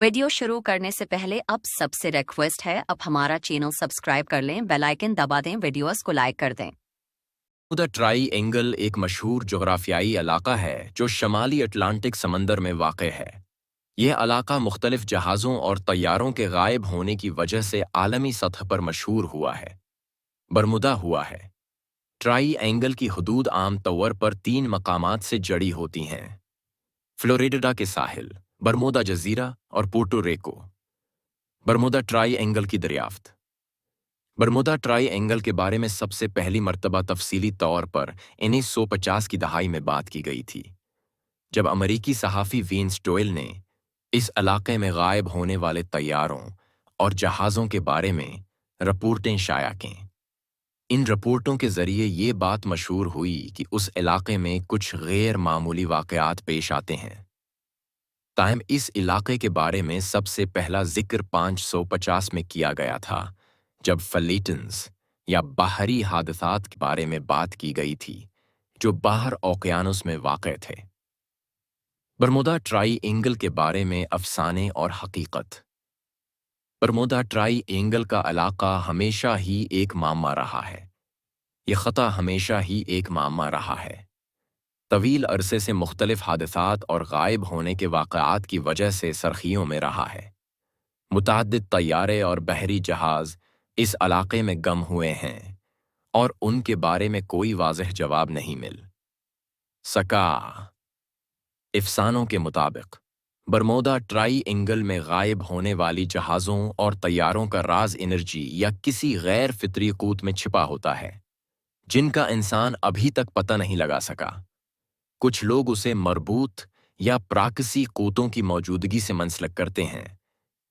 Video शुरू करने से पहले अब सबसे रिक्वेस्ट है, अब हमारा चैनल सब्सक्राइब कर लें, बेल आइकन दबा दें, वीडियोस को लाइक कर दें। बरमूदा ट्राईएंगल एक मशहूर जोग्राफियाई इलाका है जो शमाली अटलांटिक समंदर में वाक़ है। यह इलाका मुख्तलिफ जहाज़ों और तैयारों के गायब होने की वजह से आलमी सतह पर मशहूर हुआ है। बरमूदा हुआ है। ट्राईएंगल की हदूद आम तौर पर 3 मकामात से जड़ी होती हैं: फ्लोरिडा के साहिल, बरमूदा जजीरा और पुर्टो रिको। बरमूदा ट्राईएंगल की दरियाफ्त। बरमूदा ट्राईएंगल के बारे में सबसे पहली मर्तबा तफसीली तौर पर 1950 की दहाई में बात की गई थी, जब अमरीकी सहाफ़ी विंस डोयल ने इस इलाके में गायब होने वाले तैयारों और जहाज़ों के बारे में रिपोर्टें शाया कीं। इन रिपोर्टों के ज़रिए ये बात मशहूर हुई कि उस इलाके में कुछ गैर मामूली वाक़यात पेश आते हैं। ताहम इस इलाके के बारे में सबसे पहला जिक्र 550 में किया गया था, जब फ्लीटन्स या बाहरी हादसात के बारे में बात की गई थी जो बाहर ओकियानुस में वाक़ थे। बरमूदा ट्राईएंगल के बारे में अफसाने और हकीकत। बरमूदा ट्राईएंगल का इलाका हमेशा ही एक मामा रहा है। यह ख़ता हमेशा ही एक मामा रहा है। तवील अरसे से मुख्तलिफ हादसात और गायब होने के वाक़यात की वजह से सरखियों में रहा है। मुतअद्दिद तैयारे और बहरी जहाज़ इस इलाके में गम हुए हैं और उनके बारे में कोई वाज़ेह जवाब नहीं मिल सका। अफसानों के मुताबिक बरमूदा ट्राईएंगल में गायब होने वाली जहाज़ों और तैयारों का राज एनर्जी या किसी गैर फितरी क़ुव्वत में छिपा होता है, जिनका इंसान अभी तक पता नहीं लगा सका। कुछ लोग उसे मरबूत या प्राकृतिक क़ुव्वतों की मौजूदगी से मंसलक करते हैं,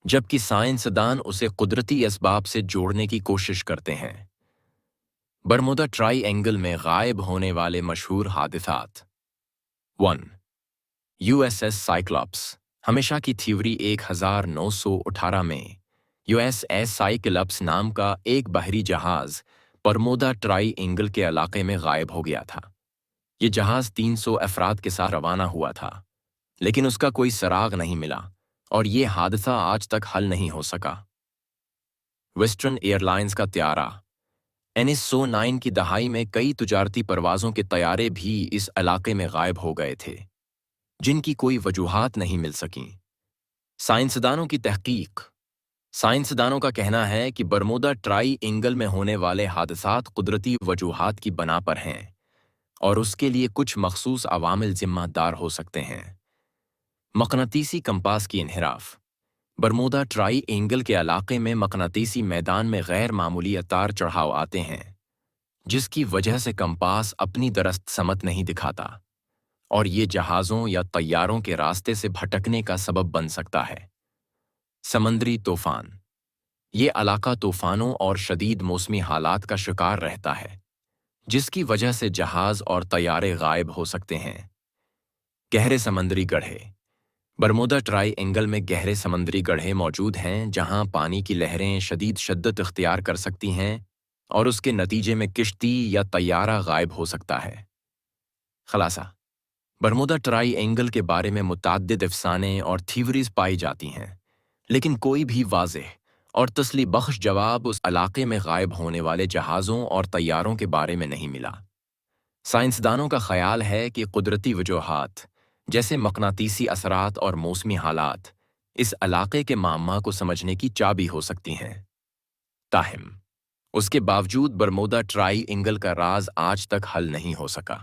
जबकि साइंसदान उसे कुदरती असबाब से जोड़ने की कोशिश करते हैं। बरमूदा ट्राईएंगल में गायब होने वाले मशहूर हादसात। 1. USS Cyclops. हमेशा की थ्योरी 1918 में USS साइक्लॉप्स नाम का एक बहरी जहाज़ बरमूदा ट्राईएंगल के इलाके में गायब हो गया था। ये जहाज़ 300 अफराद के साथ रवाना हुआ था, लेकिन उसका कोई सराग नहीं मिला और ये हादसा आज तक हल नहीं हो सका। वेस्टर्न एयरलाइंस का त्यारा। 1909 की दहाई में कई तिजारती परवाज़ों के तैयारे भी इस इलाके में गायब हो गए थे, जिनकी कोई वजूहात नहीं मिल सकीं। साइंसदानों की तहकीक। साइंसदानों का कहना है कि बरमूदा ट्राईएंगल में होने वाले हादसात कुदरती वजूहात की बना पर हैं और उसके लिए कुछ मखसूस अवामिल जिम्मेदार हो सकते हैं। मकनातीसी कंपास की इन्हिराफ। बरमूदा ट्राईएंगल के इलाके में मकनातीसी मैदान में गैर मामूली उतार चढ़ाव आते हैं, जिसकी वजह से कंपास अपनी दरस्त समत नहीं दिखाता और ये जहाज़ों या तैयारों के रास्ते से भटकने का सबब बन सकता है। समंदरी तूफ़ान। ये इलाका तूफ़ानों और शदीद मौसमी हालात का शिकार रहता है, जिसकी वजह से जहाज़ और तैयारे गायब हो सकते हैं। गहरे समंदरी गड्ढे। बरमूदा ट्राईएंगल में गहरे समंदरी गड्ढे मौजूद हैं जहां पानी की लहरें शदीद शिद्दत इख्तियार कर सकती हैं और उसके नतीजे में किश्ती या तैयारा गायब हो सकता है। खलासा। बरमूदा ट्राईएंगल के बारे में मुतअद्दिद अफसाने और थ्योरीज पाई जाती हैं, लेकिन कोई भी वाज़ेह और तसली बख्श जवाब उस इलाके में गायब होने वाले जहाज़ों और तैयारों के बारे में नहीं मिला। साइंसदानों का ख्याल है कि कुदरती वजूहात जैसे मकनातीसी असरात और मौसमी हालात इस इलाके के मामा को समझने की चाबी हो सकती हैं। ताहिम उसके बावजूद बरमूदा ट्राईएंगल का राज आज तक हल नहीं हो सका।